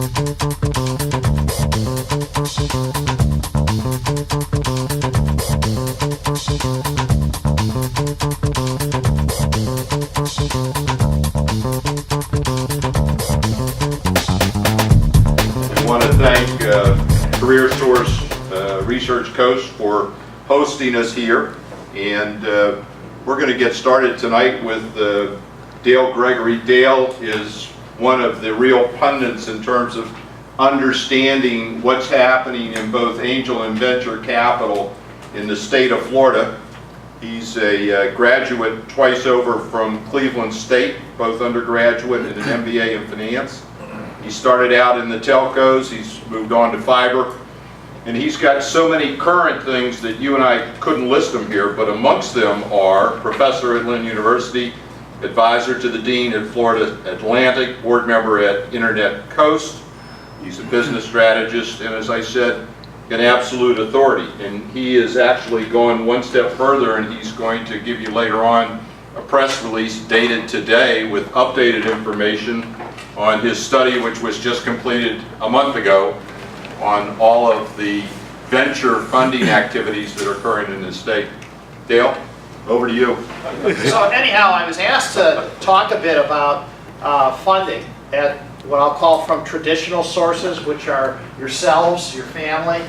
I want to thank CareerSource Research Coast for hosting us here, and we're going to get started tonight with Dale Gregory. Dale is one of the real pundits in terms of understanding what's happening in both angel and venture capital in the state of Florida. He's a graduate twice over from Cleveland State, both undergraduate and an MBA in finance. He started out in the telcos, he's moved on to fiber, and he's got so many current things that you and I couldn't list them here, but amongst them are professor at Lynn University, advisor to the dean at Florida Atlantic, board member at Internet Coast. He's a business strategist, and as I said, an absolute authority. And he is actually going one step further, and he's going to give you later on a press release dated today with updated information on his study, which was just completed a month ago, on all of the venture funding activities that are occurring in this state. Dale, over to you. So anyhow, I was asked to talk a bit about funding at what I'll call from traditional sources, which are yourselves, your family,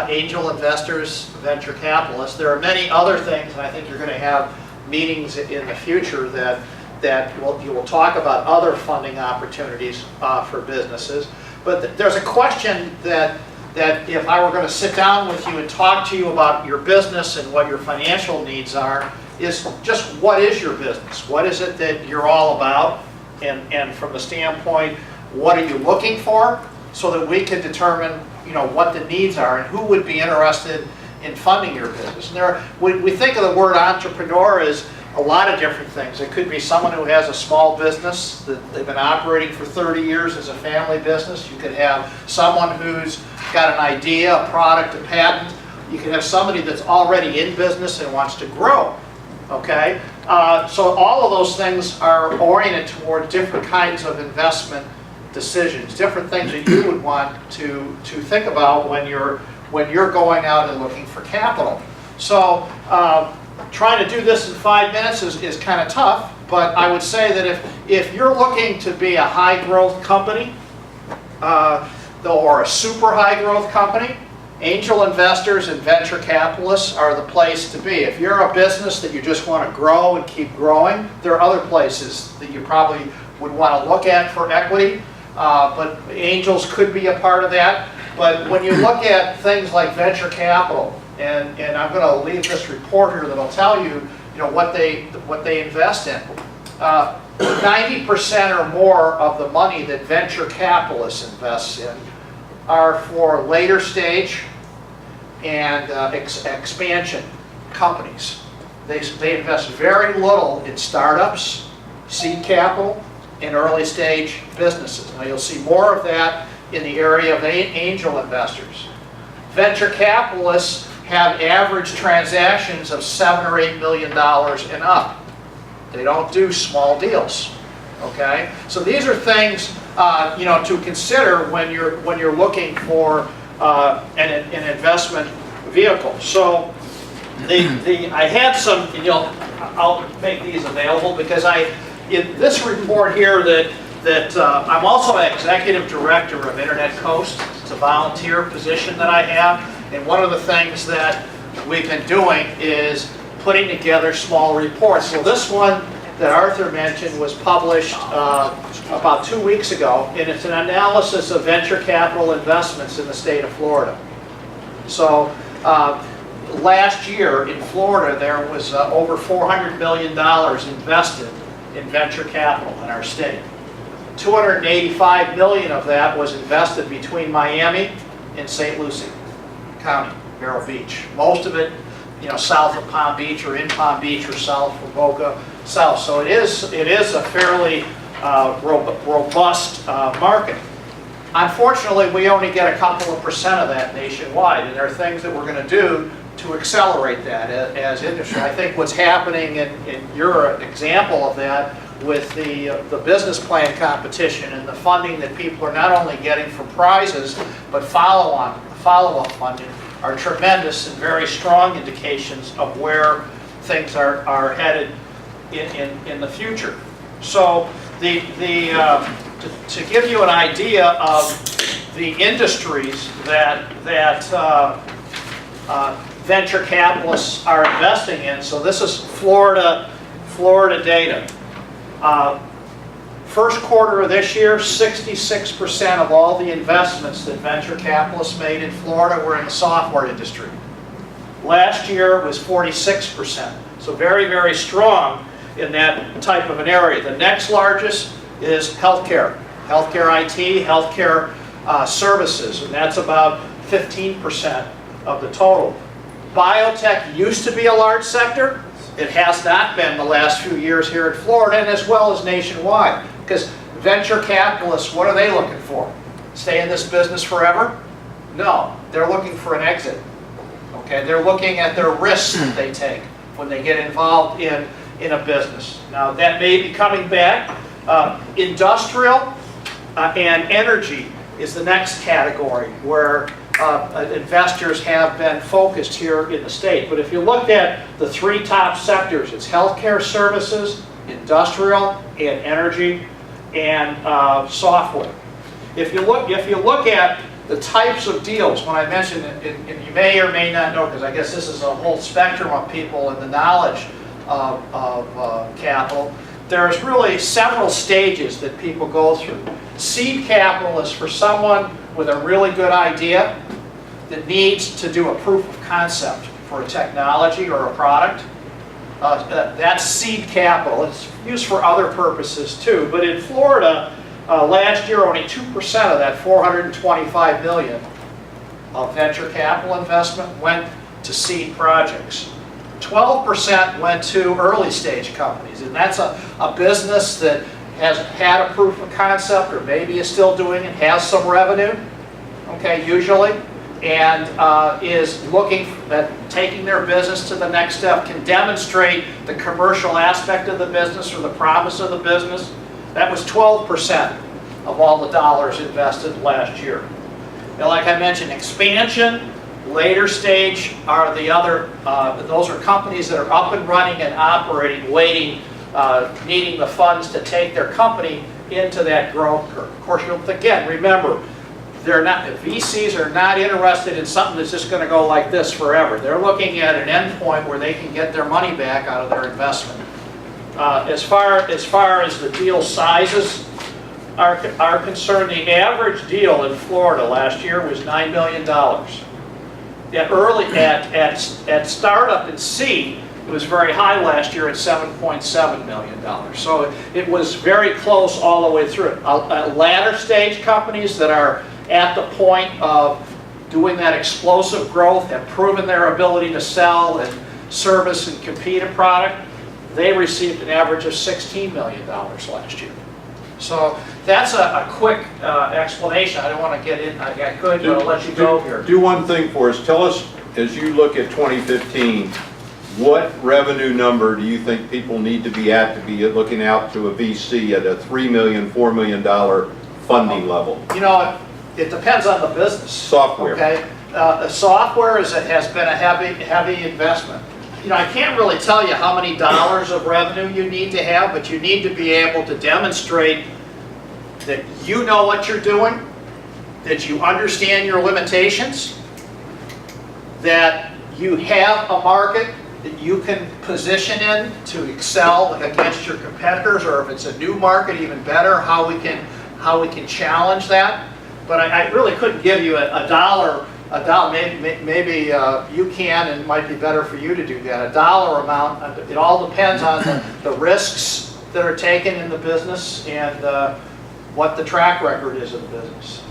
angel investors, venture capitalists. There are many other things, and I think you're going to have meetings in the future that you will talk about other funding opportunities for businesses. But there's a question that if I were going to sit down with you and talk to you about your business and what your financial needs are, is just what is your business? What is it that you're all about? And from the standpoint, what are you looking for, so that we can determine, you know, what the needs are and who would be interested in funding your business. And we think of the word entrepreneur as a lot of different things. It could be someone who has a small business that they've been operating for 30 years as a family business. You could have someone who's got an idea, a product, a patent. You could have somebody that's already in business and wants to grow. Okay? So all of those things are oriented toward different kinds of investment decisions, different things that you would want to think about when you're going out and looking for capital. So trying to do this in 5 minutes is kind of tough, but I would say that if you're looking to be a high growth company or a super high growth company, angel investors and venture capitalists are the place to be. If you're a business that you just want to grow and keep growing, there are other places that you probably would want to look at for equity. But angels could be a part of that. But when you look at things like venture capital, and I'm going to leave this report here that'll tell you, what they invest in. 90% or more of the money that venture capitalists invest in are for later stage and expansion companies. They invest very little in startups, seed capital, and early stage businesses. Now you'll see more of that in the area of angel investors. Venture capitalists have average transactions of $7 or $8 million and up. They don't do small deals. Okay, so these are things to consider when you're looking for an investment vehicle. So I had some, I'll make these available because in this report here that I'm also an executive director of Internet Coast. It's a volunteer position that I have, and one of the things that we've been doing is putting together small reports. So this one that Arthur mentioned was published about 2 weeks ago, and it's an analysis of venture capital investments in the state of Florida. So last year in Florida there was over $400 million invested in venture capital in our state. 285 million of that was invested between Miami and St. Lucie County, Vero Beach. Most of it, south of Palm Beach or in Palm Beach or south of Boca South. So it is a fairly robust market. Unfortunately, we only get a couple of percent of that nationwide, and there are things that we're going to do to accelerate that as industry. I think what's happening, and you're an example of that, with the business plan competition and the funding that people are not only getting from prizes, but follow-up funding are tremendous and very strong indications of where things are headed in the future. So to give you an idea of the industries that venture capitalists are investing in, so this is Florida data. First quarter of this year, 66% of all the investments that venture capitalists made in Florida were in the software industry. Last year was 46%. So very, very strong in that type of an area. The next largest is healthcare. Healthcare IT, healthcare services, and that's about 15% of the total. Biotech used to be a large sector. It has not been the last few years here in Florida, and as well as nationwide. Because venture capitalists, what are they looking for? Stay in this business forever? No, they're looking for an exit. Okay, they're looking at their risks that they take when they get involved in a business. Now that may be coming back. Industrial and energy is the next category where investors have been focused here in the state. But if you look at the three top sectors, it's healthcare services, industrial and energy, and software. If you look at the types of deals, when I mentioned it, and you may or may not know, because I guess this is a whole spectrum of people in the knowledge of capital, there's really several stages that people go through. Seed capital is for someone with a really good idea that needs to do a proof of concept for a technology or a product. That's seed capital. It's used for other purposes too, but in Florida, last year only 2% of that $425 million of venture capital investment went to seed projects. 12% went to early stage companies, and that's a business that has had a proof of concept or maybe is still doing it, has some revenue, okay, usually, and is looking at taking their business to the next step, can demonstrate the commercial aspect of the business or the promise of the business. That was 12% of all the dollars invested last year. Now, like I mentioned, expansion, later stage are the other, those are companies that are up and running and operating, waiting, needing the funds to take their company into that growth curve. Of course, again, remember, VCs are not interested in something that's just going to go like this forever. They're looking at an endpoint where they can get their money back out of their investment. As far as the deal sizes are concerned, the average deal in Florida last year was $9 million. At startup and seed, it was very high last year at $7.7 million. So it was very close all the way through. Latter stage companies that are at the point of doing that explosive growth, have proven their ability to sell and service and compete a product, they received an average of $16 million last year. So that's a quick explanation. I don't want to get in, I could, but I'll let you go here. Do one thing for us. Tell us, as you look at 2015, what revenue number do you think people need to be looking out to a VC at a $3 million, $4 million funding level? You know, it depends on the business. Software. Okay. Software has been a heavy investment. You know, I can't really tell you how many dollars of revenue you need to have, but you need to be able to demonstrate that you know what you're doing, that you understand your limitations, that you have a market that you can position in to excel against your competitors, or if it's a new market, even better, how we can challenge that. But I really couldn't give you a dollar. Maybe you can, and it might be better for you to do that. A dollar amount, it all depends on the risks that are taken in the business and what the track record is of the business.